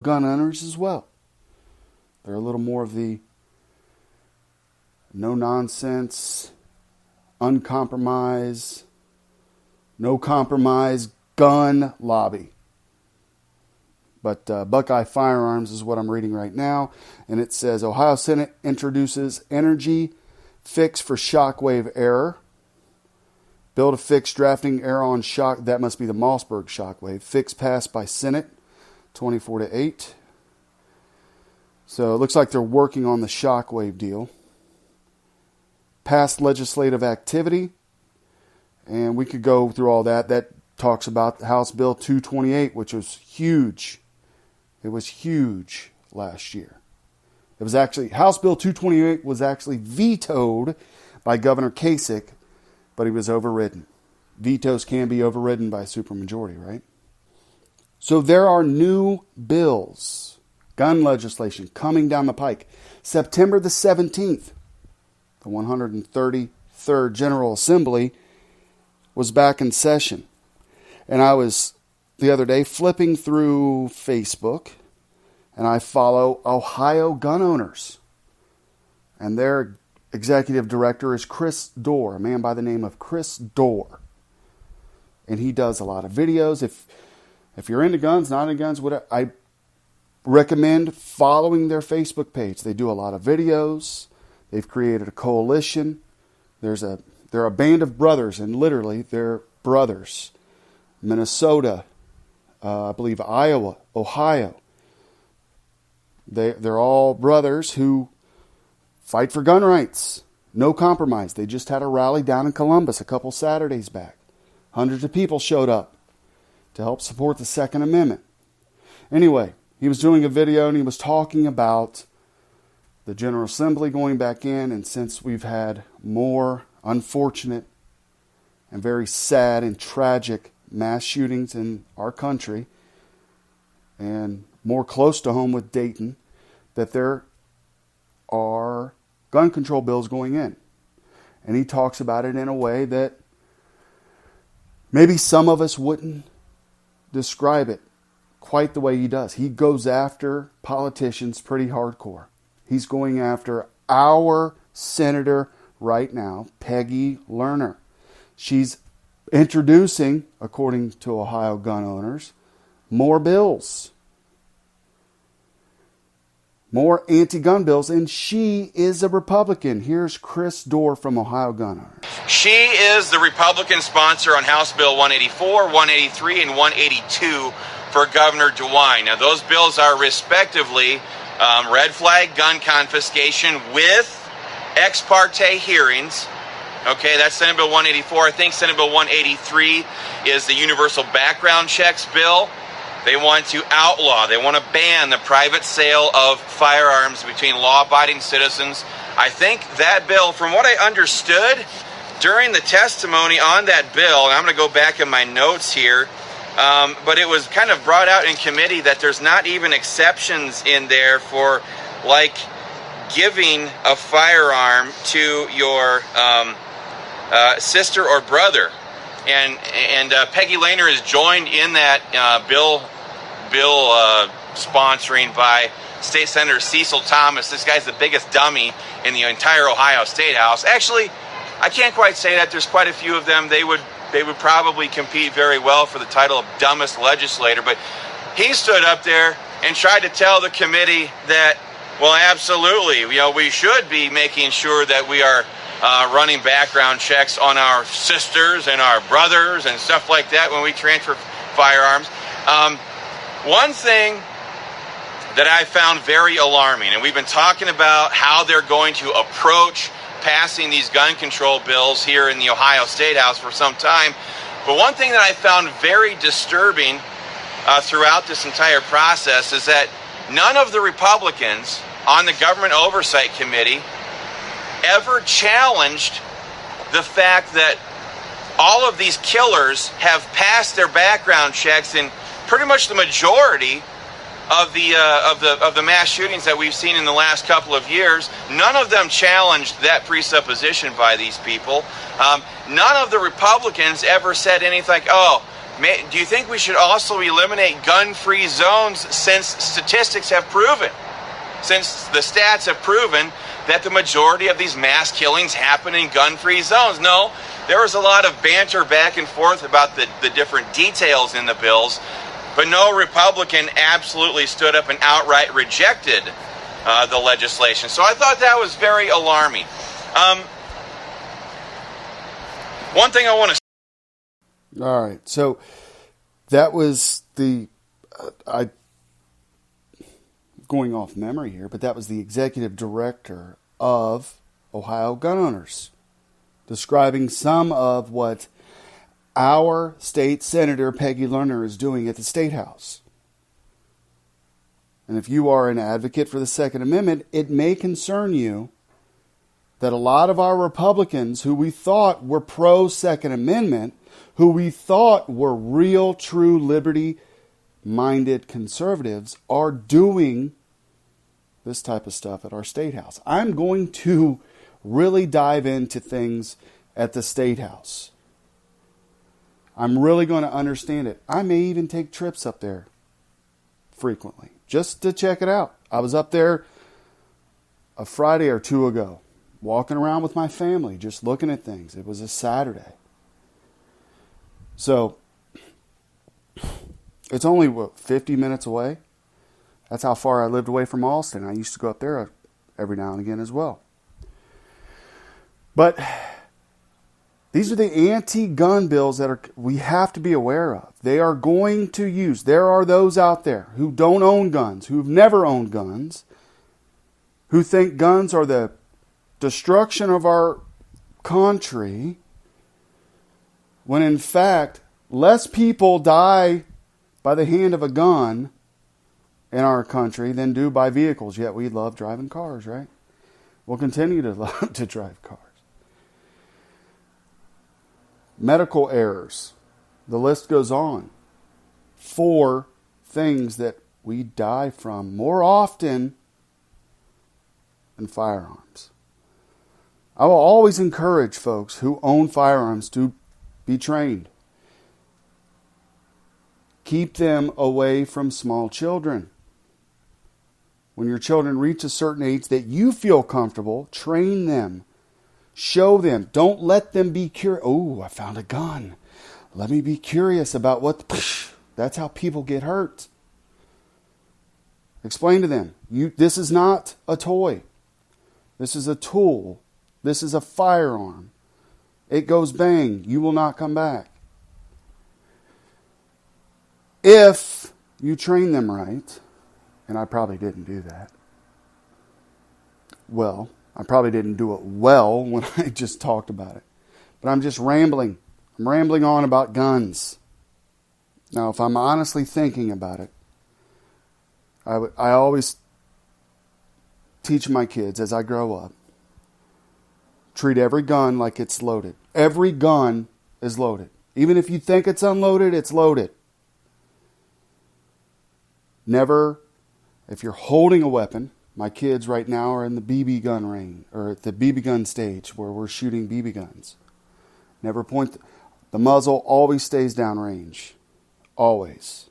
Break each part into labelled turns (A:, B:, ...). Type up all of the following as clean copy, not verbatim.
A: gun owners as well. They're a little more of the no-nonsense, uncompromise, no-compromise gun lobby. But Buckeye Firearms is what I'm reading right now. And it says, Ohio Senate introduces energy fix for shockwave error. Bill to fix drafting error on shock. That must be the Mossberg shockwave. Fix passed by Senate, 24-8. So it looks like they're working on the shockwave deal. Past legislative activity. And we could go through all that. That talks about House Bill 228, which was huge. It was huge last year. It was actually, House Bill 228 was actually vetoed by Governor Kasich, but he was overridden. Vetoes can be overridden by a supermajority, right? So there are new bills, gun legislation coming down the pike. September the 17th, the 133rd General Assembly was back in session. And I was, the other day, flipping through Facebook, and I follow Ohio gun owners. And their executive director is Chris Dorr, a man by the name of Chris Dorr. And he does a lot of videos. If you're into guns, not into guns, whatever, I recommend following their Facebook page. They do a lot of videos. They've created a coalition. They're a band of brothers, and literally they're brothers. Minnesota, I believe Iowa, Ohio. They're all brothers who fight for gun rights. No compromise. They just had a rally down in Columbus a couple Saturdays back. Hundreds of people showed up to help support the Second Amendment. Anyway, he was doing a video and he was talking about the General Assembly going back in, and since we've had more unfortunate and very sad and tragic mass shootings in our country, and more close to home with Dayton, that there are gun control bills going in. And he talks about it in a way that maybe some of us wouldn't describe it quite the way he does. He goes after politicians pretty hardcore. He's going after our senator right now, Peggy Lerner. She's introducing, according to Ohio gun owners, more bills. More anti-gun bills, and she is a Republican. Here's Chris Dorr from Ohio Gun Owners.
B: She is the Republican sponsor on House Bill 184, 183, and 182 for Governor DeWine. Now, those bills are respectively red flag gun confiscation with ex parte hearings. Okay, that's Senate Bill 184. I think Senate Bill 183 is the universal background checks bill. They want to outlaw, they want to ban the private sale of firearms between law-abiding citizens. I think that bill, from what I understood during the testimony on that bill, and I'm going to go back in my notes here, but it was kind of brought out in committee that there's not even exceptions in there for, like, giving a firearm to your sister or brother. And Peggy Lerner is joined in that bill sponsoring by State Senator Cecil Thomas. This guy's the biggest dummy in the entire Ohio State House. Actually, I can't quite say that. There's quite a few of them. They would probably compete very well for the title of dumbest legislator. But he stood up there and tried to tell the committee that, well, absolutely, we should be making sure that we are running background checks on our sisters and our brothers and stuff like that when we transfer firearms. One thing that I found very alarming, and we've been talking about how they're going to approach passing these gun control bills here in the Ohio State House for some time, but one thing that I found very disturbing throughout this entire process is that none of the Republicans on the Government Oversight Committee ever challenged the fact that all of these killers have passed their background checks in pretty much the majority of the mass shootings that we've seen in the last couple of years. None of them challenged that presupposition by these people. None of the Republicans ever said anything like, oh, Do you think we should also eliminate gun-free zones since statistics have proven, since the stats have proven that the majority of these mass killings happen in gun-free zones? No, there was a lot of banter back and forth about the different details in the bills, but no Republican absolutely stood up and outright rejected the legislation. So I thought that was very alarming. One thing I want to...
A: All right, so that was going off memory here, but that was the executive director of Ohio Gun Owners, describing some of what our state senator Peggy Lerner is doing at the State House. And if you are an advocate for the Second Amendment, it may concern you that a lot of our Republicans who we thought were pro-Second Amendment, who we thought were real, true, liberty-minded conservatives, are doing this type of stuff at our State House. I'm going to really dive into things at the State House. I'm really going to understand it. I may even take trips up there frequently just to check it out. I was up there a Friday or two ago, walking around with my family, just looking at things. It was a Saturday. So, it's only, 50 minutes away? That's how far I lived away from Austin. I used to go up there every now and again as well. But these are the anti-gun bills that we have to be aware of. They are going to use. There are those out there who don't own guns, who've never owned guns, who think guns are the destruction of our country, when in fact, less people die by the hand of a gun in our country than do by vehicles. Yet we love driving cars, right? We'll continue to love to drive cars. Medical errors. The list goes on. 4 things that we die from more often than firearms. I will always encourage folks who own firearms to be trained. Keep them away from small children. When your children reach a certain age that you feel comfortable, train them. Show them. Don't let them be curious. Oh, I found a gun. Let me be curious about what... That's how people get hurt. Explain to them. This is not a toy. This is a tool. This is a firearm. It goes bang. You will not come back. If you train them right, and I probably didn't do that. Well, I probably didn't do it well when I just talked about it. But I'm just rambling. I'm rambling on about guns. Now, if I'm honestly thinking about it, I always teach my kids as I grow up, treat every gun like it's loaded. Every gun is loaded. Even if you think it's unloaded, it's loaded. Never, if you're holding a weapon, my kids right now are in the BB gun range, or at the BB gun stage where we're shooting BB guns. Never point, the muzzle always stays downrange. Always.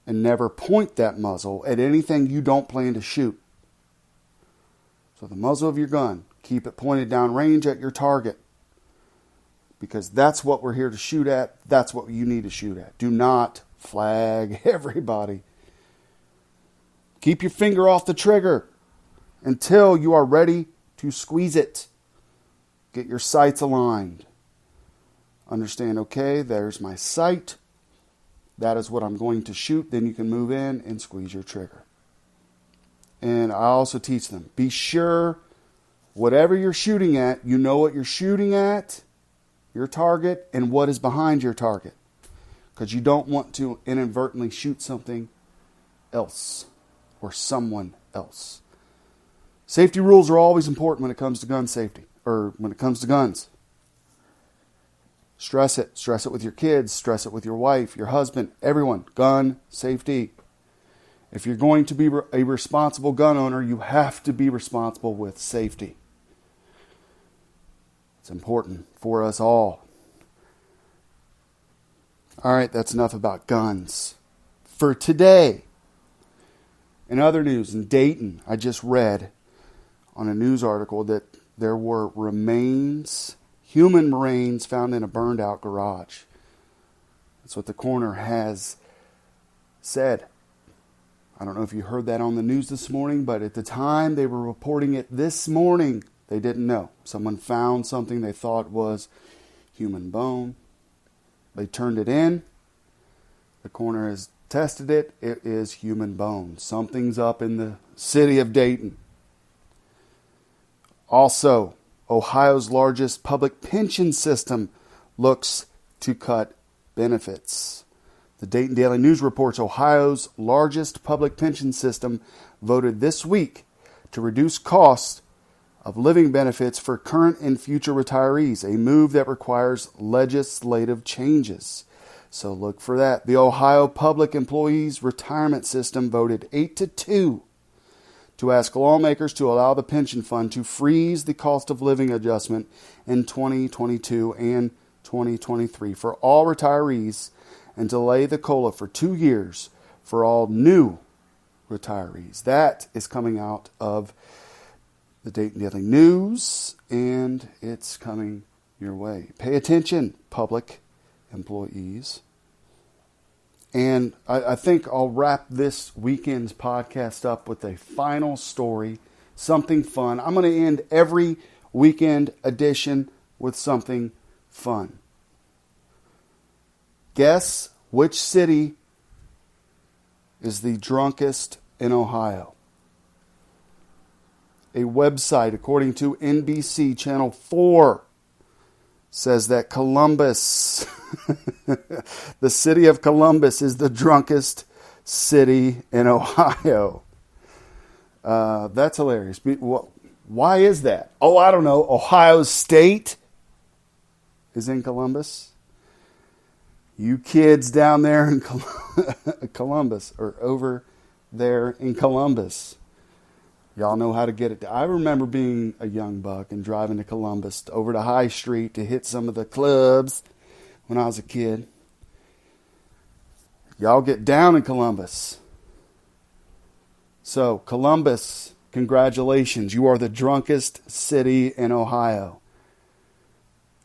A: And never point that muzzle at anything you don't plan to shoot. So the muzzle of your gun, keep it pointed downrange at your target. Because that's what we're here to shoot at. That's what you need to shoot at. Do not flag everybody. Keep your finger off the trigger until you are ready to squeeze it. Get your sights aligned. Understand, okay, there's my sight. That is what I'm going to shoot. Then you can move in and squeeze your trigger. And I also teach them, be sure whatever you're shooting at, you know what you're shooting at, your target, and what is behind your target. Because you don't want to inadvertently shoot something else or someone else. Safety rules are always important when it comes to gun safety, or when it comes to guns. Stress it. Stress it with your kids. Stress it with your wife, your husband, everyone. Gun safety. If you're going to be a responsible gun owner, you have to be responsible with safety. It's important for us all. All right, that's enough about guns. For today, in other news, in Dayton, I just read on a news article that there were remains, human remains, found in a burned out garage. That's what the coroner has said. I don't know if you heard that on the news this morning, but at the time they were reporting it this morning, they didn't know. Someone found something they thought was human bone. They turned it in. The coroner has tested it. It is human bone. Something's up in the city of Dayton. Also, Ohio's largest public pension system looks to cut benefits. The Dayton Daily News reports Ohio's largest public pension system voted this week to reduce costs of living benefits for current and future retirees, a move that requires legislative changes. So look for that. The Ohio Public Employees Retirement System voted 8-2 to ask lawmakers to allow the pension fund to freeze the cost of living adjustment in 2022 and 2023 for all retirees and delay the COLA for 2 years for all new retirees. That is coming out of the Dayton Daily News, and it's coming your way. Pay attention, public employees. And I think I'll wrap this weekend's podcast up with a final story, something fun. I'm going to end every weekend edition with something fun. Guess which city is the drunkest in Ohio? A website, according to NBC Channel 4, says that Columbus, the city of Columbus, is the drunkest city in Ohio. That's hilarious. Why is that? Oh, I don't know. Ohio State is in Columbus. You kids down there in Columbus, or over there in Columbus, y'all know how to get it. I remember being a young buck and driving to Columbus over to High Street to hit some of the clubs when I was a kid. Y'all get down in Columbus. So, Columbus, congratulations. You are the drunkest city in Ohio,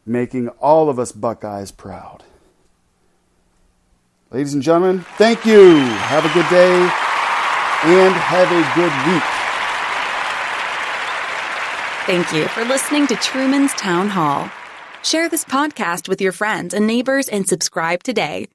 A: making all of us Buckeyes proud. Ladies and gentlemen, thank you. Have a good day and have a good week.
C: Thank you for listening to Truman's Town Hall. Share this podcast with your friends and neighbors and subscribe today.